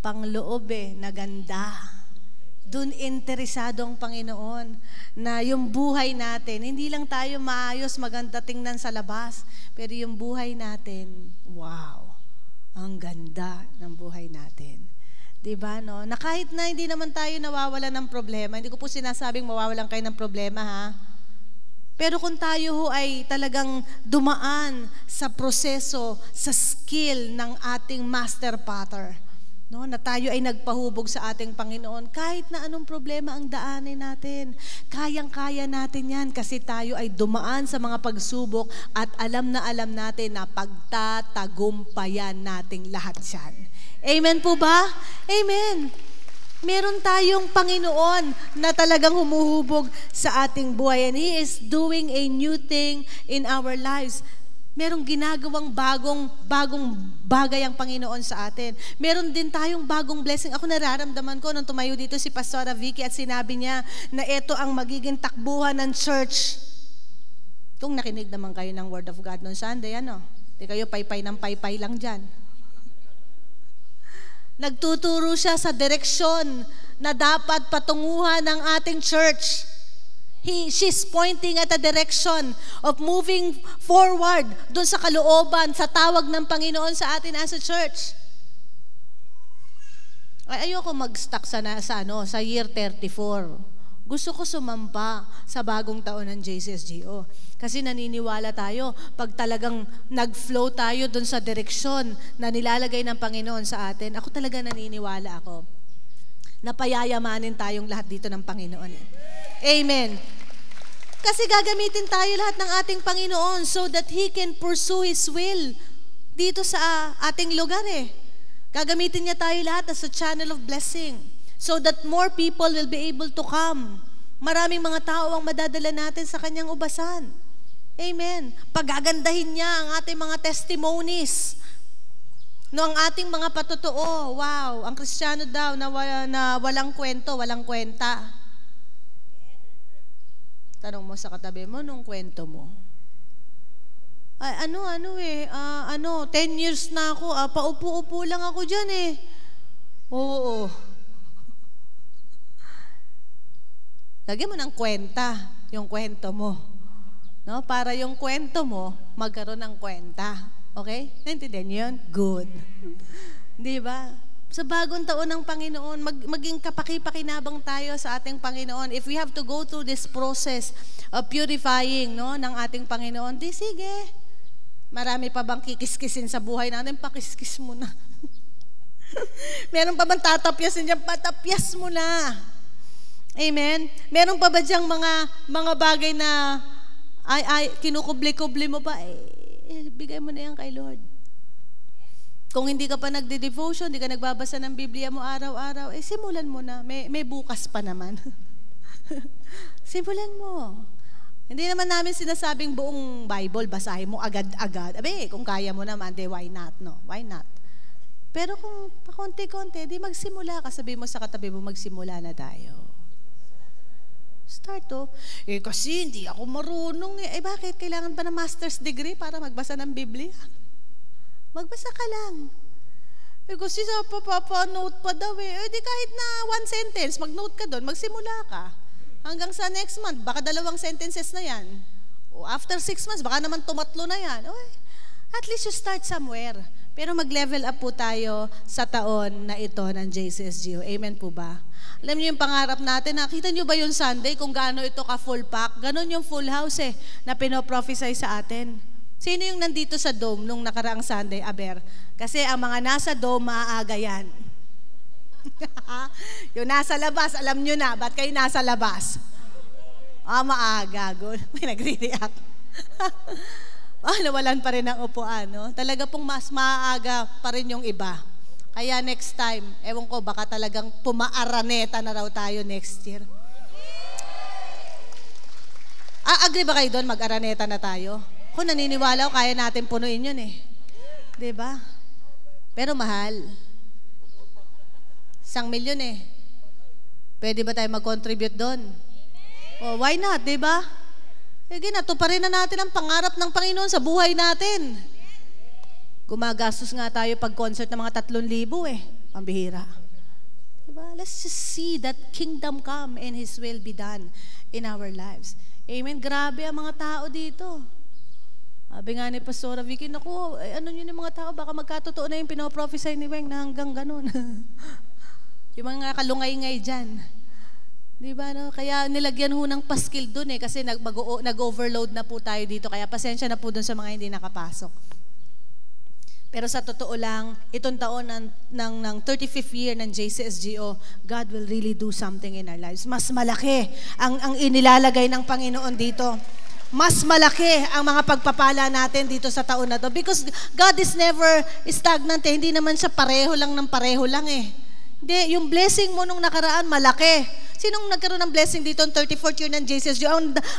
Speaker 1: pangloob na ganda. Doon interesado ang Panginoon na yung buhay natin, hindi lang tayo maayos, maganda tingnan sa labas, pero yung buhay natin, wow! Ang ganda ng buhay natin. Diba, no? Na kahit na hindi naman tayo nawawala ng problema, hindi ko po sinasabing mawawalan kayo ng problema, ha? Pero kung tayo ho ay talagang dumaan sa proseso, sa skill ng ating master potter, no, na tayo ay nagpahubog sa ating Panginoon, kahit na anong problema ang daanin natin, kayang-kaya natin yan kasi tayo ay dumaan sa mga pagsubok at alam natin na pagtatagumpayan nating lahat yan. Amen po ba? Amen. Meron tayong Panginoon na talagang humuhubog sa ating buhay, and He is doing a new thing in our lives. Merong ginagawang bagong bagay ang Panginoon sa atin. Meron din tayong bagong blessing. Ako nararamdaman ko nung tumayo dito si Pastora Vicky at sinabi niya na ito ang magiging takbuhan ng church. Kung nakinig naman kayo ng Word of God noon Sunday, di kayo paypay ng paypay lang dyan. Nagtuturo siya sa direksyon na dapat patunguhan ng ating church. She's pointing at a direction of moving forward doon sa kalooban, sa tawag ng Panginoon sa atin as a church. Ayoko mag-stuck sa year 34. Gusto ko sumampa sa bagong taon ng JCSGO. Kasi naniniwala tayo, pag talagang nag-flow tayo dun sa direksyon na nilalagay ng Panginoon sa atin, ako talaga naniniwala ako na payayamanin tayong lahat dito ng Panginoon. Amen. Kasi gagamitin tayo lahat ng ating Panginoon so that He can pursue His will dito sa ating lugar Gagamitin niya tayo lahat as a channel of blessing, so that more people will be able to come. Maraming mga tao ang madadala natin sa kanyang ubasan. Amen. Pagagandahin niya ang ating mga testimonies. No, ang ating mga patotoo. Wow, ang Kristiyano daw na walang kwento, walang kwenta. Tanong mo sa katabi mo, nung kwento mo. Ay, 10 years na ako, paupo-upo lang ako dyan Oo. Lagyan mo ng kwenta, yung kwento mo. No? Para yung kwento mo, magkaroon ng kwenta. Okay? Naintindihan niyo yun? Good. Di ba? Sa bagong taon ng Panginoon, maging kapaki-pakinabang tayo sa ating Panginoon. If we have to go through this process of purifying ng ating Panginoon, di sige. Marami pa bang kikiskisin sa buhay natin? Pakiskis mo na. Meron pa bang tatapyasin dyan? Patapyas mo na. Amen? Meron pa ba diyang mga bagay na kinukubli-kubli mo pa? Bigay mo na yan kay Lord. Kung hindi ka pa nagde-devotion, hindi ka nagbabasa ng Biblia mo araw-araw, simulan mo na. May bukas pa naman. Simulan mo. Hindi naman namin sinasabing buong Bible, basahin mo agad-agad. Kung kaya mo naman, why not, no? Why not? Pero kung pakonti-konti, di magsimula ka. Sabi mo sa katabi mo, magsimula na tayo. Start kasi hindi ako marunong bakit? Kailangan pa ng master's degree para magbasa ng Biblia? Magbasa ka lang. Kasi sa papanote pa daw di kahit na one sentence, mag-note ka doon, magsimula ka. Hanggang sa next month, baka 2 sentences na yan. O after 6 months, baka naman 3 na yan. At least you start somewhere. Pero mag-level up po tayo sa taon na ito ng JCSGO. Amen po ba? Alam niyo yung pangarap natin, nakita niyo ba yung Sunday kung gaano ito ka-full pack? Ganon yung full house na pinoprophesy sa atin. Sino yung nandito sa dome nung nakaraang Sunday? Aber. Kasi ang mga nasa dome, maaga yan. Yung nasa labas, alam nyo na, ba't kayo nasa labas? Maaga. May nagre-react. Nawalan pa rin ang upuan, no? Talaga pong mas maaga pa rin yung iba. Kaya next time, ewan ko, baka talagang pumaaraneta na raw tayo next year. Agree ba kayo doon? Mag-araneta na tayo? Kung naniniwala ko, kaya natin punuin yun Diba? Pero mahal. 1 milyon Pwede ba tayo mag-contribute doon? Why not, diba? Natuparin na natin ang pangarap ng Panginoon sa buhay natin. Gumagastos nga tayo pag-concert ng mga 3,000 Pambihira. Diba? Let's just see that kingdom come and His will be done in our lives. Amen. Grabe ang mga tao dito. Sabi nga ni Pastora Vicky, naku, ano yun yung mga tao, baka magkatotoo na yung pinoprophesy ni Weng na hanggang ganun. Yung mga kalungay-ngay dyan. Di ba, no? Kaya nilagyan ho ng paskil dun kasi nag-overload na po tayo dito. Kaya pasensya na po dun sa mga hindi nakapasok. Pero sa totoo lang, itong taon ng 35th year ng JCSGO, God will really do something in our lives. Mas malaki ang inilalagay ng Panginoon dito. Mas malaki ang mga pagpapala natin dito sa taon na to. Because God is never stagnant eh. Hindi naman siya pareho lang eh. Hindi, yung blessing mo nung nakaraan, malaki. Sinong nagkaroon ng blessing dito ang 34th year ng JCSGO?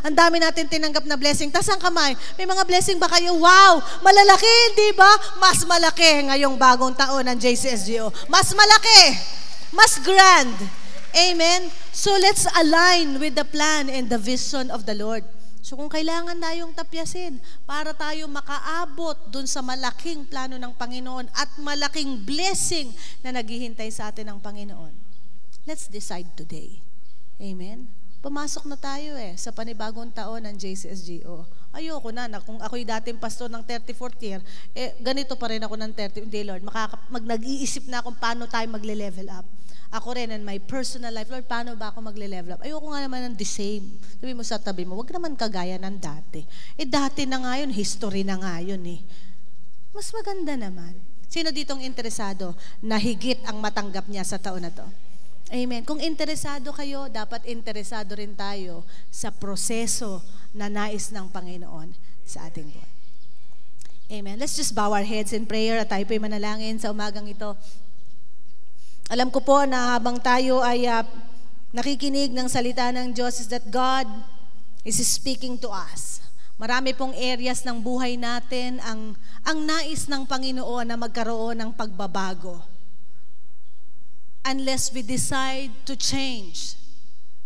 Speaker 1: Ang dami natin tinanggap na blessing. Taas ang kamay. May mga blessing ba kayo? Wow! Malalaki, di ba? Mas malaki ngayong bagong taon ng JCSGO. Mas malaki. Mas grand. Amen? So let's align with the plan and the vision of the Lord. So kung kailangan tayong tapyasin para tayo makaabot dun sa malaking plano ng Panginoon at malaking blessing na naghihintay sa atin ng Panginoon, let's decide today. Amen? Pumasok na tayo sa panibagong taon ng JCSGO. Ayoko na kung ako'y dating pastor ng 34th year, ganito pa rin ako ng 30th. Hindi, Lord, nag-iisip na kung paano tayo magle-level up. Ako rin in my personal life, Lord, paano ba ako magle-level up? Ayoko nga naman ng the same. Sabi mo sa tabi mo, wag naman kagaya ng dati. Dati na nga yun, history na nga yun Mas maganda naman. Sino ditong interesado na higit ang matanggap niya sa taon na to? Amen. Kung interesado kayo, dapat interesado rin tayo sa proseso na nais ng Panginoon sa ating buhay. Amen. Let's just bow our heads in prayer at tayo po'y manalangin sa umagang ito. Alam ko po na habang tayo ay nakikinig ng salita ng Diyos is that God is speaking to us. Marami pong areas ng buhay natin ang nais ng Panginoon na magkaroon ng pagbabago. Unless we decide to change,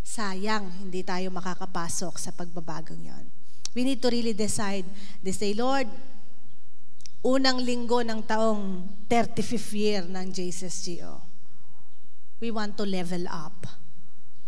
Speaker 1: sayang, hindi tayo makakapasok sa pagbabagong yon. We need to really decide this day, Lord, unang linggo ng taong 35th year ng JCSGO, we want to level up.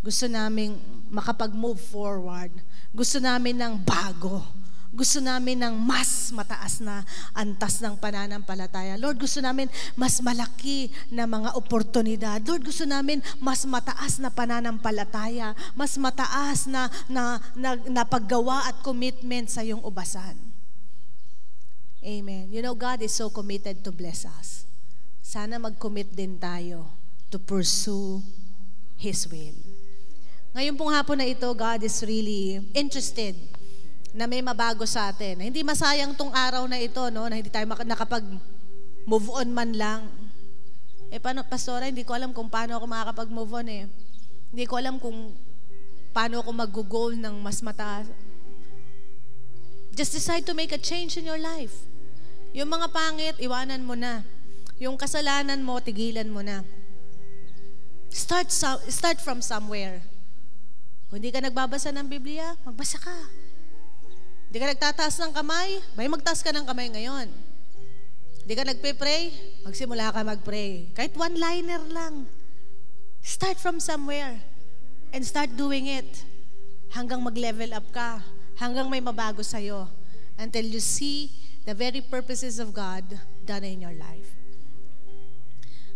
Speaker 1: Gusto namin makapag-move forward. Gusto namin ng bago. Gusto namin ng mas mataas na antas ng pananampalataya. Lord, gusto namin mas malaki na mga oportunidad. Lord, gusto namin mas mataas na pananampalataya, mas mataas na paggawa at commitment sa iyong ubasan. Amen. You know, God is so committed to bless us. Sana mag-commit din tayo to pursue His will. Ngayon pong hapon na ito, God is really interested na may mabago sa atin. Hindi masayang tong araw na ito, no? Na hindi tayo nakapag-move on man lang. Paano, Pastora, hindi ko alam kung paano ako makakapag-move on Hindi ko alam kung paano ako mag-goal ng mas mataas. Just decide to make a change in your life. Yung mga pangit, iwanan mo na. Yung kasalanan mo, tigilan mo na. Start from somewhere. Kung hindi ka nagbabasa ng Biblia, magbasa ka. Hindi ka nagtataas ng kamay, magtaas ka ng kamay ngayon. Hindi ka nagpe-pray, magsimula ka mag-pray. Kahit one-liner lang. Start from somewhere and start doing it hanggang mag-level up ka, hanggang may mabago sa'yo, until you see the very purposes of God done in your life.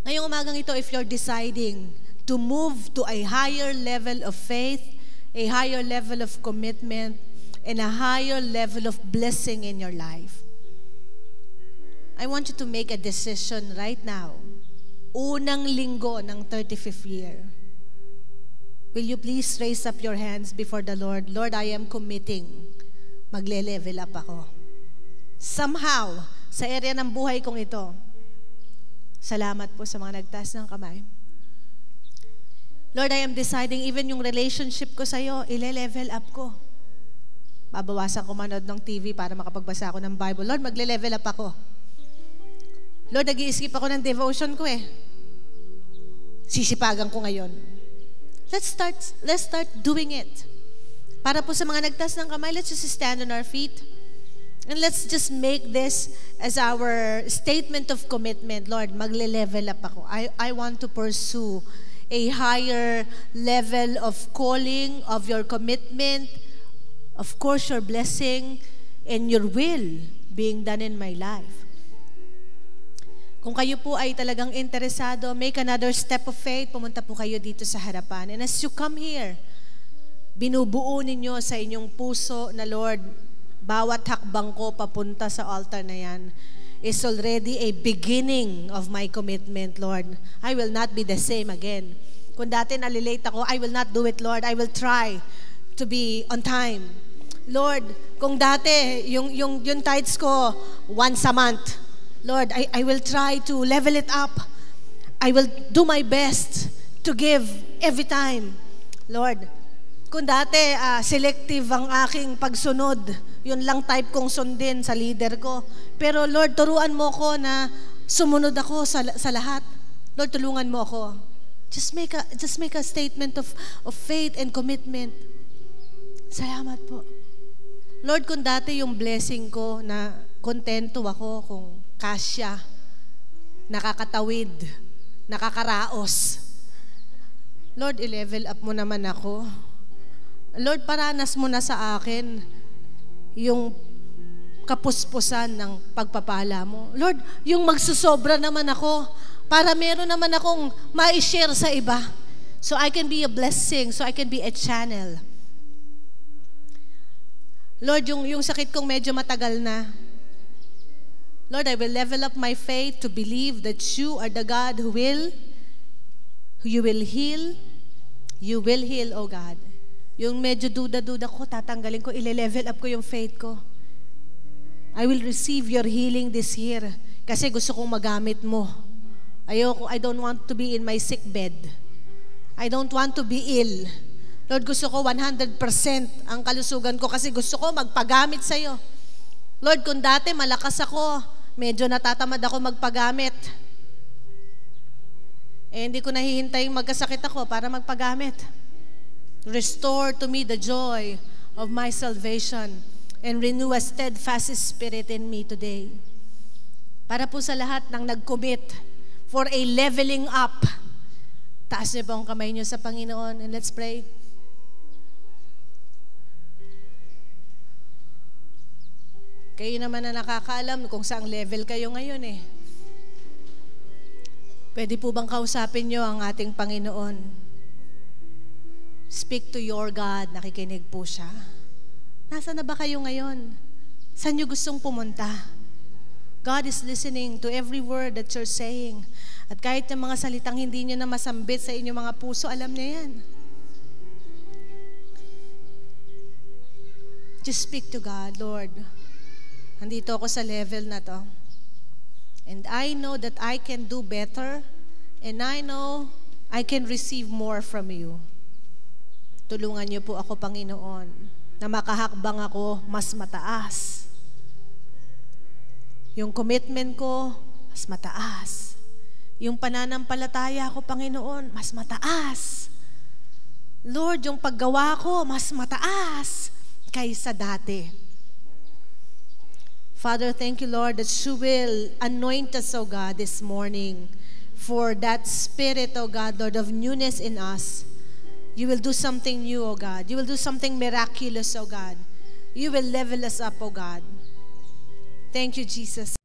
Speaker 1: Ngayong umagang ito, if you're deciding to move to a higher level of faith, a higher level of commitment, and a higher level of blessing in your life, I want you to make a decision right now. Unang linggo ng 35th year. Will you please raise up your hands before the Lord? Lord, I am committing. Magle-level up ako. Somehow, sa area ng buhay kong ito, salamat po sa mga nagtaas ng kamay. Lord, I am deciding even yung relationship ko sa'yo, ile-level up ko. Babawasan ko manood ng TV para makapagbasa ako ng Bible. Lord, magle-level up ako. Lord, nag-i-skip ako ng devotion ko Sisipagan ko ngayon. Let's start doing it. Para po sa mga nagtas ng kamay, let's just stand on our feet. And let's just make this as our statement of commitment. Lord, magle-level up ako. I want to pursue a higher level of calling, of your commitment, of course, your blessing and your will being done in my life. Kung kayo po ay talagang interesado, make another step of faith, pumunta po kayo dito sa harapan. And as you come here, binubuo ninyo sa inyong puso na, Lord, bawat hakbang ko papunta sa altar na yan is already a beginning of my commitment, Lord. I will not be the same again. Kung dati nalilate ako, I will not do it, Lord. I will try to be on time. Lord, kung dati yung tithes ko once a month, Lord, I will try to level it up. I will do my best to give every time. Lord, kung dati selective ang aking pagsunod, yun lang type kong sundin sa leader ko. Pero Lord, turuan mo ko na sumunod ako sa lahat. Lord, tulungan mo ako. Just make a statement of faith and commitment. Salamat po. Lord, kung dati yung blessing ko na kontento ako kung kasya, nakakatawid, nakakaraos. Lord, i-level up mo naman ako. Lord, paranas mo na sa akin yung kapuspusan ng pagpapala mo. Lord, yung magsusobra naman ako para meron naman akong ma-share sa iba. So I can be a blessing, so I can be a channel. Lord, yung sakit kong medyo matagal na. Lord, I will level up my faith to believe that you are the God who you will heal. You will heal, oh God. Yung medyo duda-duda ko, tatanggalin ko, ile-level up ko yung faith ko. I will receive your healing this year kasi gusto kong magamit mo. I don't want to be in my sick bed. I don't want to be ill. Lord, gusto ko 100% ang kalusugan ko kasi gusto ko magpagamit sa'yo. Lord, kung dati malakas ako, medyo natatamad ako magpagamit. Hindi ko nahihintaying magkasakit ako para magpagamit. Restore to me the joy of my salvation and renew a steadfast spirit in me today. Para po sa lahat ng nag-commit for a leveling up, taas niyo po ang kamay niyo sa Panginoon and let's pray. Kayo naman na nakakaalam kung saang level kayo ngayon eh. Pwede po bang kausapin niyo ang ating Panginoon? Speak to your God. Nakikinig po siya. Nasaan na ba kayo ngayon? Saan niyo gustong pumunta? God is listening to every word that you're saying. At kahit yung mga salitang hindi niyo na masambit sa inyong mga puso, alam niya yan. Just speak to God, Lord. Nandito ako sa level na to. And I know that I can do better. And I know I can receive more from you. Tulungan niyo po ako, Panginoon, na makahakbang ako mas mataas. Yung commitment ko, mas mataas. Yung pananampalataya ko, Panginoon, mas mataas. Lord, yung paggawa ko, mas mataas kaysa dati. Father, thank you, Lord, that you will anoint us, O God, this morning for that spirit, O God, Lord, of newness in us. You will do something new, O God. You will do something miraculous, O God. You will level us up, O God. Thank you, Jesus.